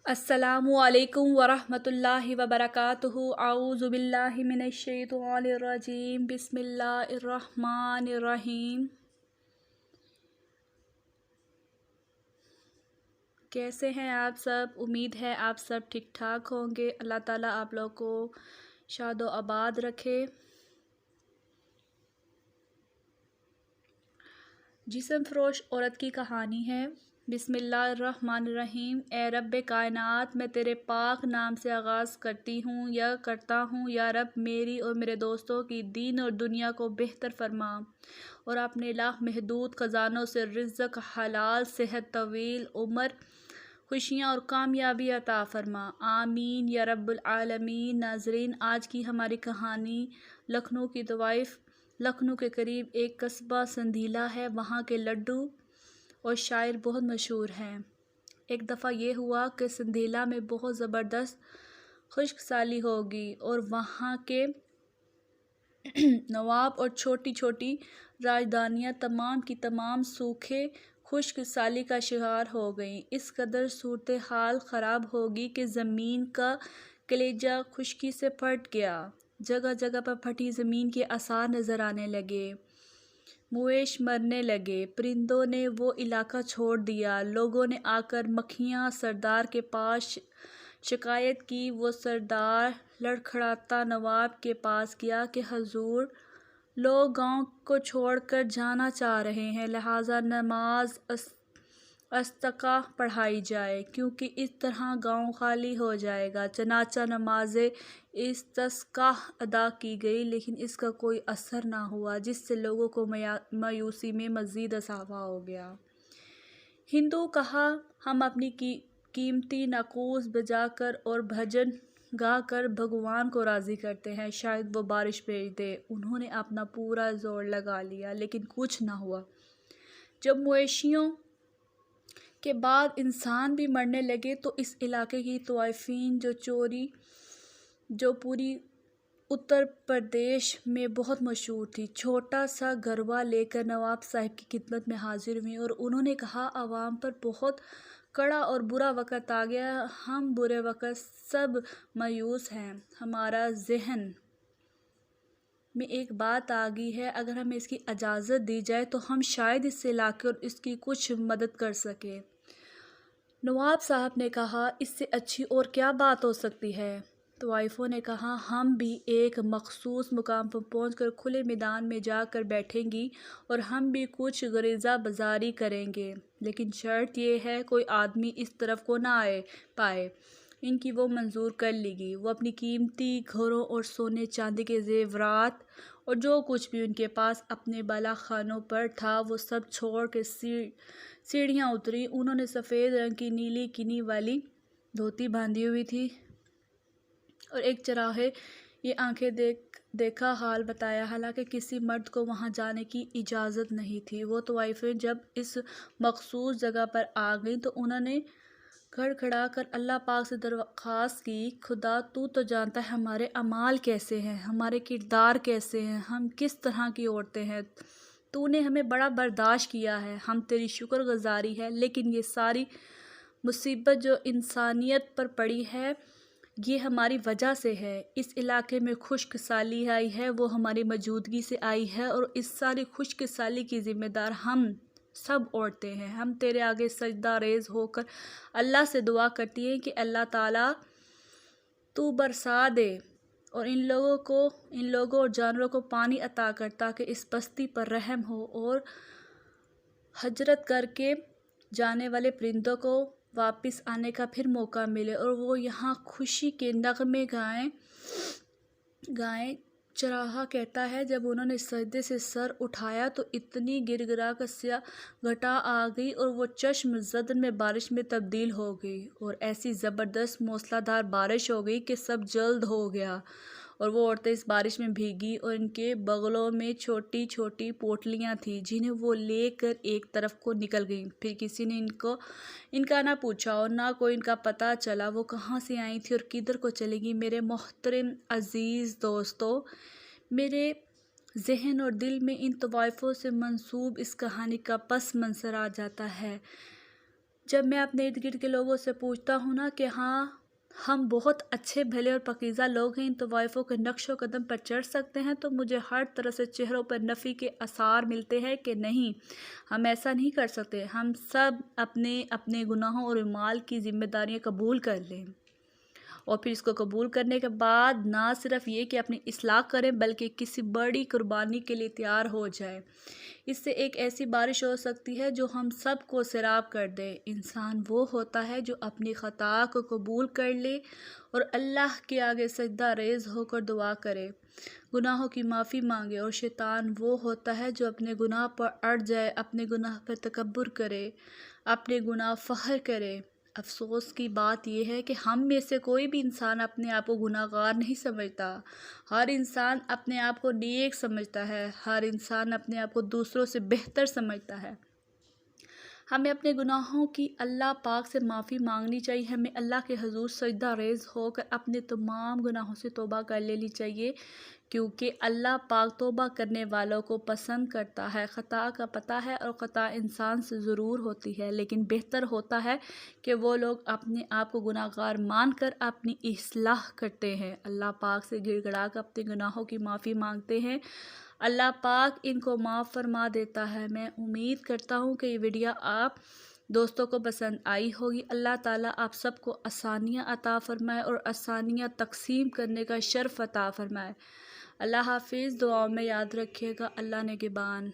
अस्सलामु अलैकुम वरहमतुल्लाहि वबरकातुहु। आऊज़ु बिल्लाहि मिनश्शैतानिर रजीम। बिस्मिल्लाहिर रहमानिर रहीम। कैसे हैं आप सब? उम्मीद है आप सब ठीक ठाक होंगे। अल्लाह ताला आप लोगों को शादो आबाद रखे। जिस्म फरोश औरत की कहानी है। बिस्मिल्लाहिर्रहमानिर्रहीम। ए रब्बे कायनात, मैं तेरे पाक नाम से आगाज़ करता हूँ या रब, मेरी और मेरे दोस्तों की दीन और दुनिया को बेहतर फरमा और अपने लामहदूद ख़जानों से रिज़्क़ हलाल, सेहत तवील उम्र, खुशियाँ और कामयाबी अता फरमा। आमीन या रब्बुल आलमीन। नाज़रीन, आज की हमारी कहानी लखनऊ की तवाइफ। लखनऊ के करीब एक कस्बा संधीला है। वहाँ के लड्डू और शायर बहुत मशहूर हैं। एक दफ़ा ये हुआ कि संधीला में बहुत ज़बरदस्त खुश्क साली होगी और वहाँ के नवाब और छोटी छोटी राजधानियाँ तमाम की तमाम सूखे खुश्क साली का शिकार हो गईं। इस कदर सूरत हाल ख़राब होगी कि ज़मीन का कलेजा खुश्की से फट गया। जगह जगह पर फटी ज़मीन के आसार नज़र आने लगे। मवेश मरने लगे। परिंदों ने वो इलाका छोड़ दिया। लोगों ने आकर मक्खियाँ सरदार के पास शिकायत की। वो सरदार लड़खड़ाता नवाब के पास गया कि हजूर, लोग गांव को छोड़कर जाना चाह रहे हैं, लिहाजा नमाज अस्तका पढ़ाई जाए, क्योंकि इस तरह गांव खाली हो जाएगा। चनाचा नमाज इस्तिस्का अदा की गई, लेकिन इसका कोई असर ना हुआ, जिससे लोगों को मायूसी में मज़ीद इजाफा हो गया। हिंदू कहा, हम अपनी कीमती नक़ूस बजाकर और भजन गा कर भगवान को राज़ी करते हैं, शायद वो बारिश भेज दे। उन्होंने अपना पूरा जोर लगा लिया, लेकिन कुछ ना हुआ। जब मवेशियों के बाद इंसान भी मरने लगे तो इस इलाके की तवाइफीन जो पूरी उत्तर प्रदेश में बहुत मशहूर थी, छोटा सा गरबा लेकर नवाब साहब की खिदमत में हाजिर हुई और उन्होंने कहा, आवाम पर बहुत कड़ा और बुरा वक़्त आ गया। हम बुरे वक़्त सब मायूस हैं। हमारा जहन में एक बात आ गई है, अगर हमें इसकी इजाज़त दी जाए तो हम शायद इस इलाके और इसकी कुछ मदद कर सकें। नवाब साहब ने कहा, इससे अच्छी और क्या बात हो सकती है। तवाइफों ने कहा, हम भी एक मखसूस मुकाम पर पहुंचकर खुले मैदान में जाकर बैठेंगी और हम भी कुछ गरीज़ा बाजारी करेंगे, लेकिन शर्त यह है कोई आदमी इस तरफ को ना आए पाए। इनकी वो मंजूर कर लेगी। वो अपनी कीमती घरों और सोने चांदी के जेवरात और जो कुछ भी उनके पास अपने बाला खानों पर था वो सब छोड़ के सीढ़ियाँ उतरी। उन्होंने सफ़ेद रंग की नीली किनी वाली धोती बांधी हुई थी और एक चराहे ये आंखें देखा हाल बताया। हालांकि किसी मर्द को वहां जाने की इजाज़त नहीं थी। वो तवाइफें जब इस मखसूस जगह पर आ गई तो उन्होंने खड़खड़ा कर अल्लाह पाक से दरख्वास्त की, खुदा तू तो जानता है हमारे अमाल कैसे हैं, हमारे किरदार कैसे हैं, हम किस तरह की औरतें हैं। तूने हमें बड़ा बर्दाश्त किया है, हम तेरी शुक्रगुजारी है, लेकिन ये सारी मुसीबत जो इंसानियत पर पड़ी है ये हमारी वजह से है। इस इलाके में खुश्क साली आई है, वो हमारी मौजूदगी से आई है और इस सारी खुश्क साली की ज़िम्मेदार हम सब औरतें हैं। हम तेरे आगे सजदा रेज़ होकर अल्लाह से दुआ करती हैं कि अल्लाह ताला तू बरसा दे और इन लोगों और जानवरों को पानी अता कर, ताकि इस बस्ती पर रहम हो और हजरत करके जाने वाले परिंदों को वापस आने का फिर मौका मिले और वो यहाँ खुशी के नगमे गाएं। चराहा कहता है, जब उन्होंने सजदे से सर उठाया तो इतनी गिरगिरा कर स्याह घटा आ गई और वो चश्म ज़दन में बारिश में तब्दील हो गई और ऐसी ज़बरदस्त मूसलाधार बारिश हो गई कि सब जल्द हो गया और वो औरतें इस बारिश में भीगी और इनके बगलों में छोटी छोटी पोटलियाँ थीं, जिन्हें वो लेकर एक तरफ को निकल गईं। फिर किसी ने इनका ना पूछा और ना कोई इनका पता चला वो कहाँ से आई थी और किधर को चलेगी। मेरे मोहतरम अज़ीज़ दोस्तों, मेरे जहन और दिल में इन तवाइफों से मंसूब इस कहानी का पस मंज़र आ जाता है। جب میں اپنے ارد گرد کے لوگوں سے پوچھتا ہوں نا کہ ہاں ہم بہت اچھے بھلے اور پاکیزہ لوگ ہیں، ان طوائفوں کے نقش و قدم پر چڑھ سکتے ہیں، تو مجھے ہر طرح سے چہروں پر نفی کے آثار ملتے ہیں کہ نہیں، ہم ایسا نہیں کر سکتے۔ ہم سب اپنے اپنے گناہوں اور اعمال کی ذمہ داریاں قبول کر لیں، اور پھر اس کو قبول کرنے کے بعد نہ صرف یہ کہ اپنی اصلاح کریں بلکہ کسی بڑی قربانی کے لیے تیار ہو جائیں۔ اس سے ایک ایسی بارش ہو سکتی ہے جو ہم سب کو سیراب کر دے۔ انسان وہ ہوتا ہے جو اپنی خطا کو قبول کر لے اور اللہ کے آگے سجدہ ریز ہو کر دعا کرے، گناہوں کی معافی مانگے، اور شیطان وہ ہوتا ہے جو اپنے گناہ پر اڑ جائے، اپنے گناہ پر تکبر کرے، اپنے گناہ فخر کرے۔ افسوس کی بات یہ ہے کہ ہم میں سے کوئی بھی انسان اپنے آپ کو گناہ گار نہیں سمجھتا۔ ہر انسان اپنے آپ کو نیک سمجھتا ہے، ہر انسان اپنے آپ کو دوسروں سے بہتر سمجھتا ہے۔ ہمیں اپنے گناہوں کی اللہ پاک سے معافی مانگنی چاہیے، ہمیں اللہ کے حضور سجدہ ریز ہو کر اپنے تمام گناہوں سے توبہ کر لینی چاہیے، کیونکہ اللہ پاک توبہ کرنے والوں کو پسند کرتا ہے۔ خطا کا پتہ ہے اور خطا انسان سے ضرور ہوتی ہے، لیکن بہتر ہوتا ہے کہ وہ لوگ اپنے آپ کو گناہ گار مان کر اپنی اصلاح کرتے ہیں، اللہ پاک سے گڑ گڑا کر اپنے گناہوں کی معافی مانگتے ہیں۔ اللہ پاک ان کو معاف فرما دیتا ہے۔ میں امید کرتا ہوں کہ یہ ویڈیو آپ دوستوں کو پسند آئی ہوگی۔ اللہ تعالیٰ آپ سب کو آسانیاں عطا فرمائے اور آسانیاں تقسیم کرنے کا شرف عطا فرمائے۔ اللہ حافظ، دعاؤں میں یاد رکھیے گا۔ اللہ نگہبان۔